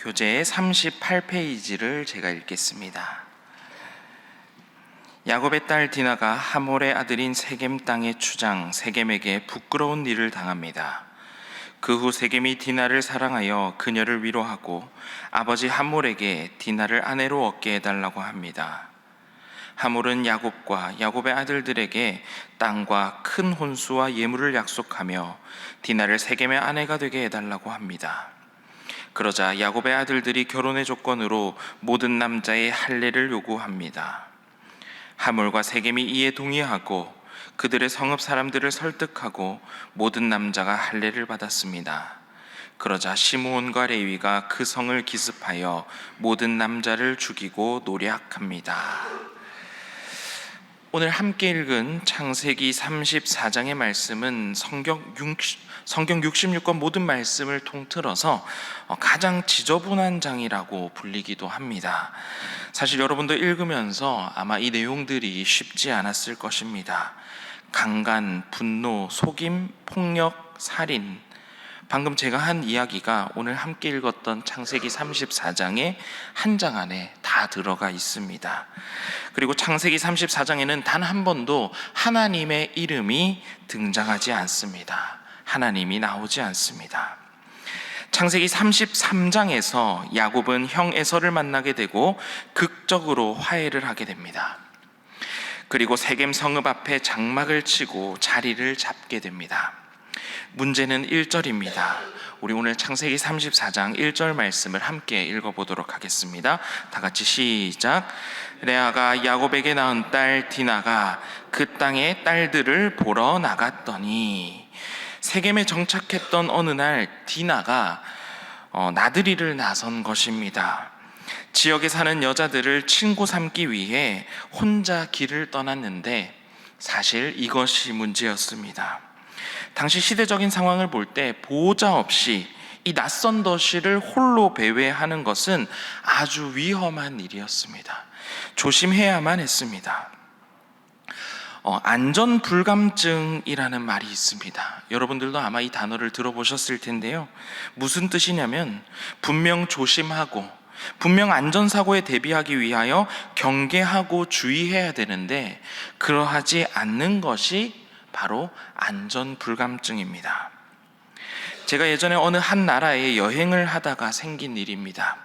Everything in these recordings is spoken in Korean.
교재의 38페이지를 제가 읽겠습니다. 야곱의 딸 디나가 하몰의 아들인 세겜 땅의 추장 세겜에게 부끄러운 일을 당합니다. 그 후 세겜이 디나를 사랑하여 그녀를 위로하고 아버지 하몰에게 디나를 아내로 얻게 해달라고 합니다. 하몰은 야곱과 야곱의 아들들에게 땅과 큰 혼수와 예물을 약속하며 디나를 세겜의 아내가 되게 해달라고 합니다. 그러자 야곱의 아들들이 결혼의 조건으로 모든 남자의 할례를 요구합니다. 하몰과 세겜이 이에 동의하고 그들의 성읍 사람들을 설득하고 모든 남자가 할례를 받았습니다. 그러자 시므온과 레위가 그 성을 기습하여 모든 남자를 죽이고 노략합니다. 오늘 함께 읽은 창세기 34장의 말씀은 성경 66권 모든 말씀을 통틀어서 가장 지저분한 장이라고 불리기도 합니다. 사실 여러분도 읽으면서 아마 이 내용들이 쉽지 않았을 것입니다. 강간, 분노, 속임, 폭력, 살인, 방금 제가 한 이야기가 오늘 함께 읽었던 창세기 34장의 한 장 안에 다 들어가 있습니다. 그리고 창세기 34장에는 단 한 번도 하나님의 이름이 등장하지 않습니다. 하나님이 나오지 않습니다. 창세기 33장에서 야곱은 형 에서를 만나게 되고 극적으로 화해를 하게 됩니다. 그리고 세겜 성읍 앞에 장막을 치고 자리를 잡게 됩니다. 문제는 1절입니다. 우리 오늘 창세기 34장 1절 말씀을 함께 읽어보도록 하겠습니다. 다 같이 시작. 레아가 야곱에게 낳은 딸 디나가 그 땅의 딸들을 보러 나갔더니, 세겜에 정착했던 어느 날 디나가 나들이를 나선 것입니다. 지역에 사는 여자들을 친구 삼기 위해 혼자 길을 떠났는데 사실 이것이 문제였습니다. 당시 시대적인 상황을 볼 때 보호자 없이 이 낯선 도시를 홀로 배회하는 것은 아주 위험한 일이었습니다. 조심해야만 했습니다. 안전불감증이라는 말이 있습니다. 여러분들도 아마 이 단어를 들어보셨을 텐데요. 무슨 뜻이냐면 분명 조심하고 분명 안전사고에 대비하기 위하여 경계하고 주의해야 되는데 그러하지 않는 것이 바로 안전불감증입니다. 제가 예전에 어느 한 나라에 여행을 하다가 생긴 일입니다.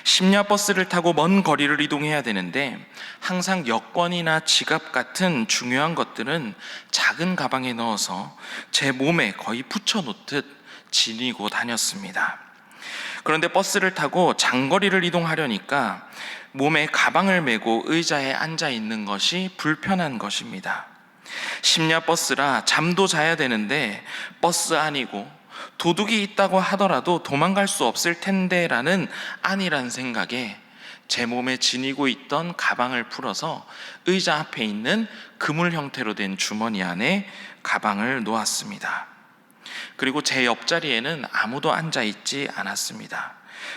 심야 버스를 타고 먼 거리를 이동해야 되는데 항상 여권이나 지갑 같은 중요한 것들은 작은 가방에 넣어서 제 몸에 거의 붙여놓듯 지니고 다녔습니다. 그런데 버스를 타고 장거리를 이동하려니까 몸에 가방을 메고 의자에 앉아 있는 것이 불편한 것입니다. 심야 버스라 잠도 자야 되는데 버스 안이고 도둑이 있다고 하더라도 도망갈 수 없을 텐데 라는 안일한 생각에 제 몸에 지니고 있던 가방을 풀어서 의자 앞에 있는 그물 형태로 된 주머니 안에 가방을 놓았습니다. 그리고 제 옆자리에는 아무도 앉아 있지 않았습니다.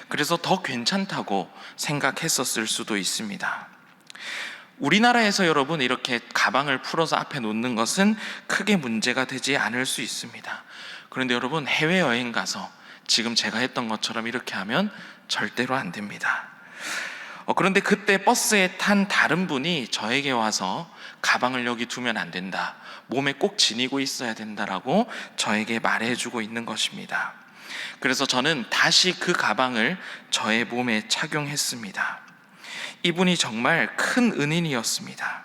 그래서 더 괜찮다고 생각했었을 수도 있습니다. 우리나라에서 여러분 이렇게 가방을 풀어서 앞에 놓는 것은 크게 문제가 되지 않을 수 있습니다. 그런데 여러분 해외여행 가서 지금 제가 했던 것처럼 이렇게 하면 절대로 안 됩니다. 그런데 그때 버스에 탄 다른 분이 저에게 와서 가방을 여기 두면 안 된다, 몸에 꼭 지니고 있어야 된다라고 저에게 말해주고 있는 것입니다. 그래서 저는 다시 그 가방을 저의 몸에 착용했습니다. 이분이 정말 큰 은인이었습니다.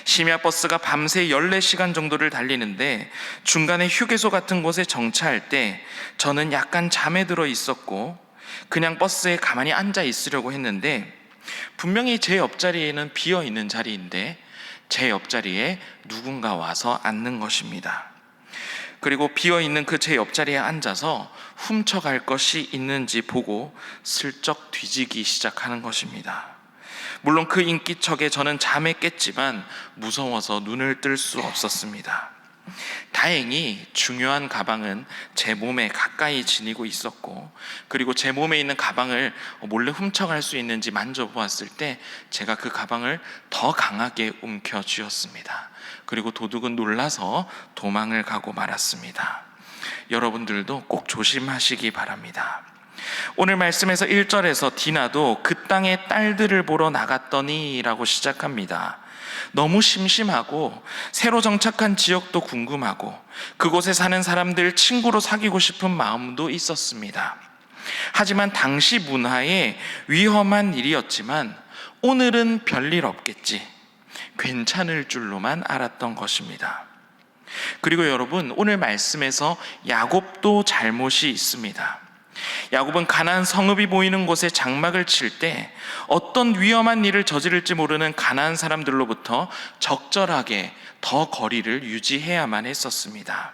심야 버스가 밤새 14시간 정도를 달리는데 중간에 휴게소 같은 곳에 정차할 때 저는 약간 잠에 들어 있었고 그냥 버스에 가만히 앉아 있으려고 했는데 분명히 제 옆자리에는 비어 있는 자리인데 제 옆자리에 누군가 와서 앉는 것입니다. 그리고 비어 있는 그 제 옆자리에 앉아서 훔쳐갈 것이 있는지 보고 슬쩍 뒤지기 시작하는 것입니다. 물론 그 인기척에 저는 잠에 깼지만 무서워서 눈을 뜰 수 없었습니다. 다행히 중요한 가방은 제 몸에 가까이 지니고 있었고 그리고 제 몸에 있는 가방을 몰래 훔쳐갈 수 있는지 만져보았을 때 제가 그 가방을 더 강하게 움켜쥐었습니다. 그리고 도둑은 놀라서 도망을 가고 말았습니다. 여러분들도 꼭 조심하시기 바랍니다. 오늘 말씀에서 1절에서 디나도 그 땅의 딸들을 보러 나갔더니 라고 시작합니다. 너무 심심하고 새로 정착한 지역도 궁금하고 그곳에 사는 사람들 친구로 사귀고 싶은 마음도 있었습니다. 하지만 당시 문화에 위험한 일이었지만 오늘은 별일 없겠지, 괜찮을 줄로만 알았던 것입니다. 그리고 여러분, 오늘 말씀에서 야곱도 잘못이 있습니다. 야곱은 가나안 성읍이 보이는 곳에 장막을 칠 때 어떤 위험한 일을 저지를지 모르는 가나안 사람들로부터 적절하게 더 거리를 유지해야만 했었습니다.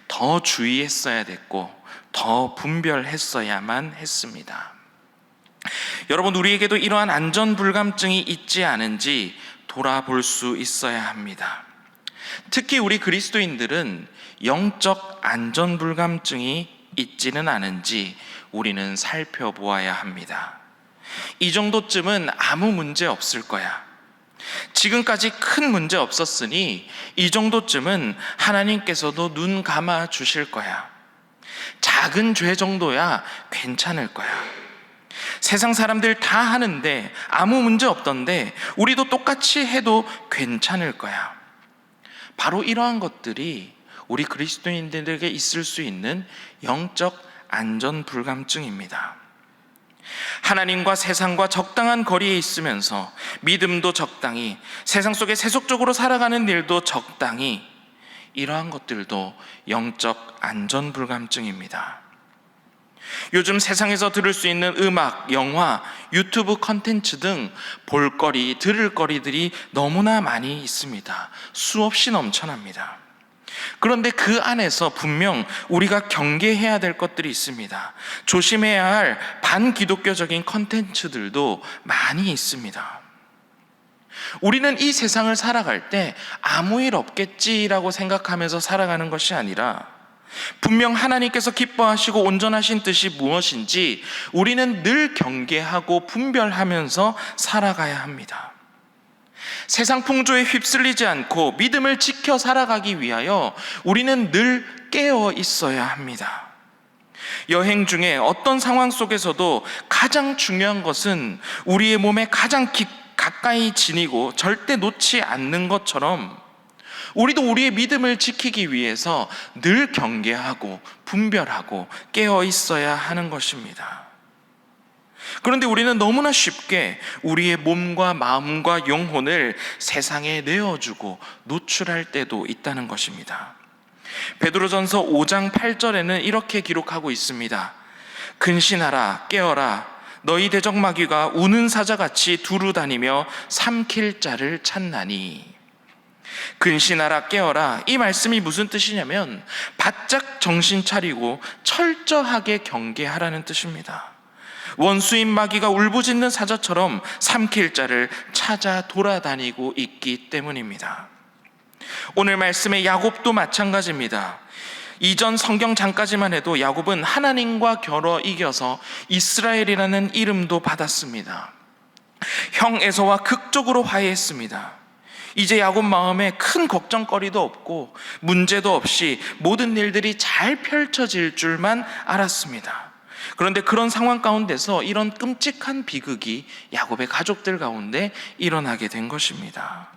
더 주의했어야 됐고 더 분별했어야만 했습니다. 여러분, 우리에게도 이러한 안전불감증이 있지 않은지 돌아볼 수 있어야 합니다. 특히 우리 그리스도인들은 영적 안전불감증이 있지는 않은지 우리는 살펴보아야 합니다. 이 정도쯤은 아무 문제 없을 거야, 지금까지 큰 문제 없었으니 이 정도쯤은 하나님께서도 눈 감아 주실 거야, 작은 죄 정도야 괜찮을 거야, 세상 사람들 다 하는데 아무 문제 없던데 우리도 똑같이 해도 괜찮을 거야. 바로 이러한 것들이 우리 그리스도인들에게 있을 수 있는 영적 안전불감증입니다. 하나님과 세상과 적당한 거리에 있으면서 믿음도 적당히, 세상 속에 세속적으로 살아가는 일도 적당히, 이러한 것들도 영적 안전불감증입니다. 요즘 세상에서 들을 수 있는 음악, 영화, 유튜브 콘텐츠 등 볼거리, 들을 거리들이 너무나 많이 있습니다. 수없이 넘쳐납니다. 그런데 그 안에서 분명 우리가 경계해야 될 것들이 있습니다. 조심해야 할 반기독교적인 콘텐츠들도 많이 있습니다. 우리는 이 세상을 살아갈 때 아무 일 없겠지라고 생각하면서 살아가는 것이 아니라 분명 하나님께서 기뻐하시고 온전하신 뜻이 무엇인지 우리는 늘 경계하고 분별하면서 살아가야 합니다. 세상 풍조에 휩쓸리지 않고 믿음을 지켜 살아가기 위하여 우리는 늘 깨어 있어야 합니다. 여행 중에 어떤 상황 속에서도 가장 중요한 것은 우리의 몸에 가장 가까이 지니고 절대 놓지 않는 것처럼 우리도 우리의 믿음을 지키기 위해서 늘 경계하고 분별하고 깨어 있어야 하는 것입니다. 그런데 우리는 너무나 쉽게 우리의 몸과 마음과 영혼을 세상에 내어주고 노출할 때도 있다는 것입니다. 베드로전서 5장 8절에는 이렇게 기록하고 있습니다. 근신하라, 깨어라, 너희 대적마귀가 우는 사자같이 두루 다니며 삼킬 자를 찾나니. 근신하라, 깨어라, 이 말씀이 무슨 뜻이냐면 바짝 정신 차리고 철저하게 경계하라는 뜻입니다. 원수인 마귀가 울부짖는 사자처럼 삼킬 자를 찾아 돌아다니고 있기 때문입니다. 오늘 말씀의 야곱도 마찬가지입니다. 이전 성경장까지만 해도 야곱은 하나님과 겨뤄 이겨서 이스라엘이라는 이름도 받았습니다. 형 에서와 극적으로 화해했습니다. 이제 야곱 마음에 큰 걱정거리도 없고 문제도 없이 모든 일들이 잘 펼쳐질 줄만 알았습니다. 그런데 그런 상황 가운데서 이런 끔찍한 비극이 야곱의 가족들 가운데 일어나게 된 것입니다.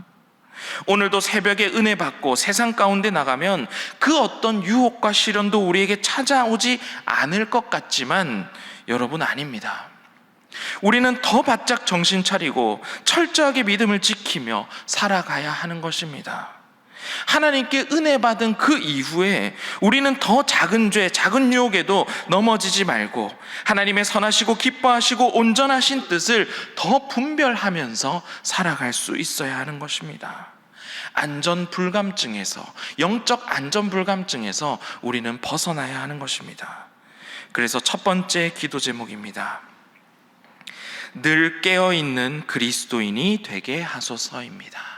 오늘도 새벽에 은혜 받고 세상 가운데 나가면 그 어떤 유혹과 시련도 우리에게 찾아오지 않을 것 같지만 여러분, 아닙니다. 우리는 더 바짝 정신 차리고 철저하게 믿음을 지키며 살아가야 하는 것입니다. 하나님께 은혜 받은 그 이후에 우리는 더 작은 죄, 작은 유혹에도 넘어지지 말고 하나님의 선하시고 기뻐하시고 온전하신 뜻을 더 분별하면서 살아갈 수 있어야 하는 것입니다. 안전불감증에서, 영적 안전불감증에서 우리는 벗어나야 하는 것입니다. 그래서 첫 번째 기도 제목입니다. 늘 깨어있는 그리스도인이 되게 하소서입니다.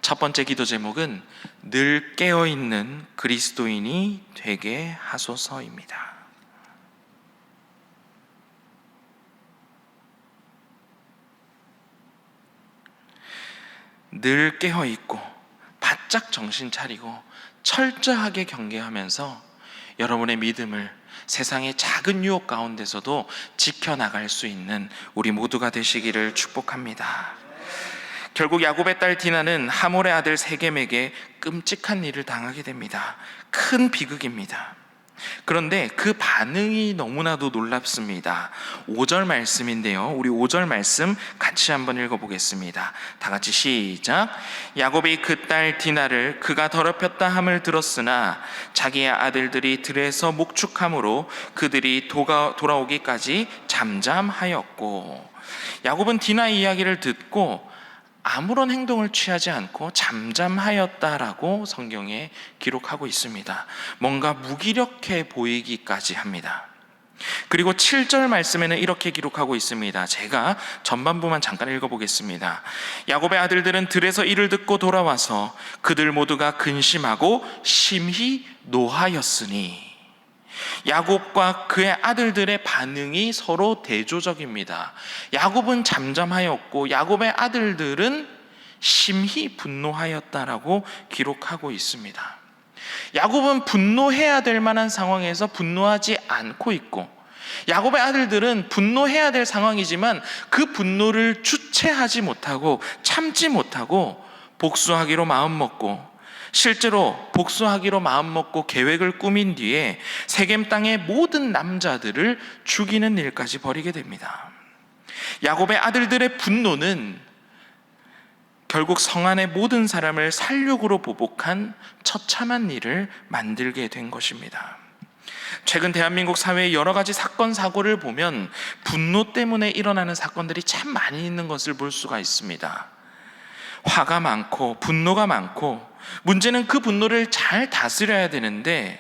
첫 번째 기도 제목은 늘 깨어있는 그리스도인이 되게 하소서입니다. 늘 깨어있고 바짝 정신 차리고 철저하게 경계하면서 여러분의 믿음을 세상의 작은 유혹 가운데서도 지켜나갈 수 있는 우리 모두가 되시기를 축복합니다. 결국 야곱의 딸 디나는 하몰의 아들 세겜에게 끔찍한 일을 당하게 됩니다. 큰 비극입니다. 그런데 그 반응이 너무나도 놀랍습니다. 5절 말씀인데요, 우리 5절 말씀 같이 한번 읽어보겠습니다. 다 같이 시작. 야곱이 그 딸 디나를 그가 더럽혔다 함을 들었으나 자기의 아들들이 들에서 목축함으로 그들이 돌아오기까지 잠잠하였고. 야곱은 디나 이야기를 듣고 아무런 행동을 취하지 않고 잠잠하였다라고 성경에 기록하고 있습니다. 뭔가 무기력해 보이기까지 합니다. 그리고 7절 말씀에는 이렇게 기록하고 있습니다. 제가 전반부만 잠깐 읽어보겠습니다. 야곱의 아들들은 들에서 이를 듣고 돌아와서 그들 모두가 근심하고 심히 노하였으니. 야곱과 그의 아들들의 반응이 서로 대조적입니다. 야곱은 잠잠하였고 야곱의 아들들은 심히 분노하였다라고 기록하고 있습니다. 야곱은 분노해야 될 만한 상황에서 분노하지 않고 있고, 야곱의 아들들은 분노해야 될 상황이지만 그 분노를 주체하지 못하고 참지 못하고 복수하기로 마음먹고, 실제로 복수하기로 마음먹고 계획을 꾸민 뒤에 세겜 땅의 모든 남자들을 죽이는 일까지 벌이게 됩니다. 야곱의 아들들의 분노는 결국 성 안의 모든 사람을 살육으로 보복한 처참한 일을 만들게 된 것입니다. 최근 대한민국 사회의 여러 가지 사건 사고를 보면 분노 때문에 일어나는 사건들이 참 많이 있는 것을 볼 수가 있습니다. 화가 많고 분노가 많고, 문제는 그 분노를 잘 다스려야 되는데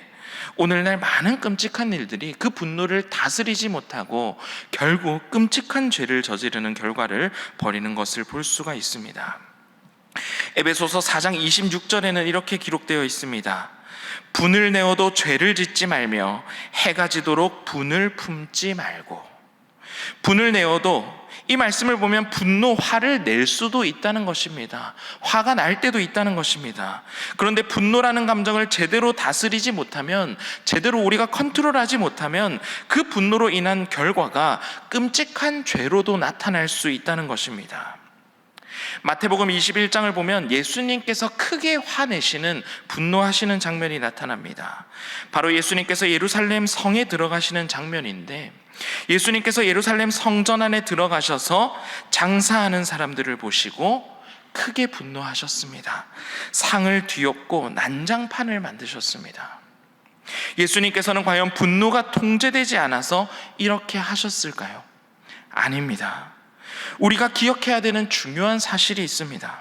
오늘날 많은 끔찍한 일들이 그 분노를 다스리지 못하고 결국 끔찍한 죄를 저지르는 결과를 벌이는 것을 볼 수가 있습니다. 에베소서 4장 26절에는 이렇게 기록되어 있습니다. 분을 내어도 죄를 짓지 말며 해가 지도록 분을 품지 말고. 분을 내어도, 이 말씀을 보면 분노, 화를 낼 수도 있다는 것입니다. 화가 날 때도 있다는 것입니다. 그런데 분노라는 감정을 제대로 다스리지 못하면, 제대로 우리가 컨트롤하지 못하면 그 분노로 인한 결과가 끔찍한 죄로도 나타날 수 있다는 것입니다. 마태복음 21장을 보면 예수님께서 크게 화내시는, 분노하시는 장면이 나타납니다. 바로 예수님께서 예루살렘 성에 들어가시는 장면인데, 예수님께서 예루살렘 성전 안에 들어가셔서 장사하는 사람들을 보시고 크게 분노하셨습니다. 상을 뒤엎고 난장판을 만드셨습니다. 예수님께서는 과연 분노가 통제되지 않아서 이렇게 하셨을까요? 아닙니다. 우리가 기억해야 되는 중요한 사실이 있습니다.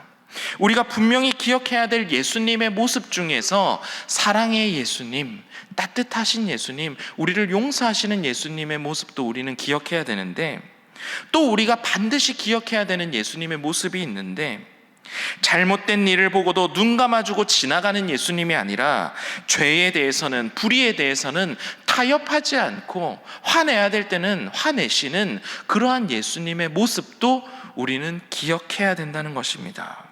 우리가 분명히 기억해야 될 예수님의 모습 중에서 사랑의 예수님, 따뜻하신 예수님, 우리를 용서하시는 예수님의 모습도 우리는 기억해야 되는데, 또 우리가 반드시 기억해야 되는 예수님의 모습이 있는데, 잘못된 일을 보고도 눈 감아주고 지나가는 예수님이 아니라 죄에 대해서는, 불의에 대해서는 타협하지 않고 화내야 될 때는 화내시는 그러한 예수님의 모습도 우리는 기억해야 된다는 것입니다.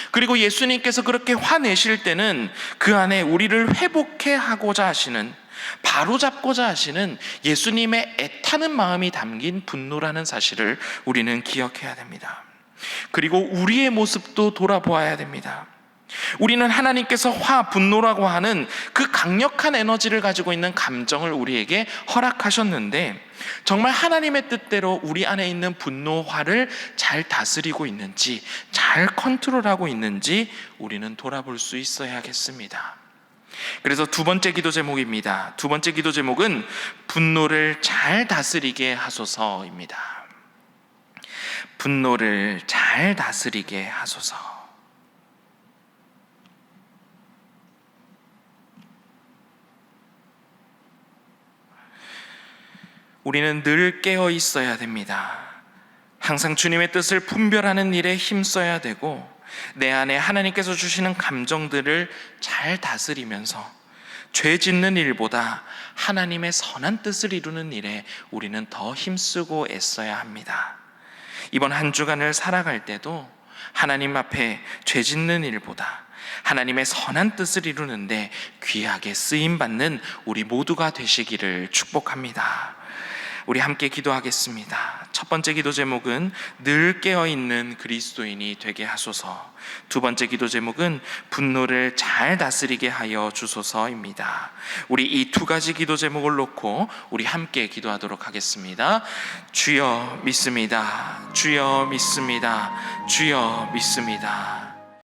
그리고 예수님께서 그렇게 화내실 때는 그 안에 우리를 회복해 하고자 하시는, 바로잡고자 하시는 예수님의 애타는 마음이 담긴 분노라는 사실을 우리는 기억해야 됩니다. 그리고 우리의 모습도 돌아보아야 됩니다. 우리는 하나님께서 화, 분노라고 하는 그 강력한 에너지를 가지고 있는 감정을 우리에게 허락하셨는데, 정말 하나님의 뜻대로 우리 안에 있는 분노, 화를 잘 다스리고 있는지, 잘 컨트롤하고 있는지 우리는 돌아볼 수 있어야겠습니다. 그래서 두 번째 기도 제목입니다. 두 번째 기도 제목은 분노를 잘 다스리게 하소서입니다. 분노를 잘 다스리게 하소서. 우리는 늘 깨어 있어야 됩니다. 항상 주님의 뜻을 분별하는 일에 힘써야 되고, 내 안에 하나님께서 주시는 감정들을 잘 다스리면서 죄 짓는 일보다 하나님의 선한 뜻을 이루는 일에 우리는 더 힘쓰고 애써야 합니다. 이번 한 주간을 살아갈 때도 하나님 앞에 죄 짓는 일보다 하나님의 선한 뜻을 이루는데 귀하게 쓰임받는 우리 모두가 되시기를 축복합니다. 우리 함께 기도하겠습니다. 첫 번째 기도 제목은 늘 깨어있는 그리스도인이 되게 하소서. 두 번째 기도 제목은 분노를 잘 다스리게 하여 주소서입니다. 우리 이 두 가지 기도 제목을 놓고 우리 함께 기도하도록 하겠습니다. 주여 믿습니다. 주여 믿습니다. 주여 믿습니다.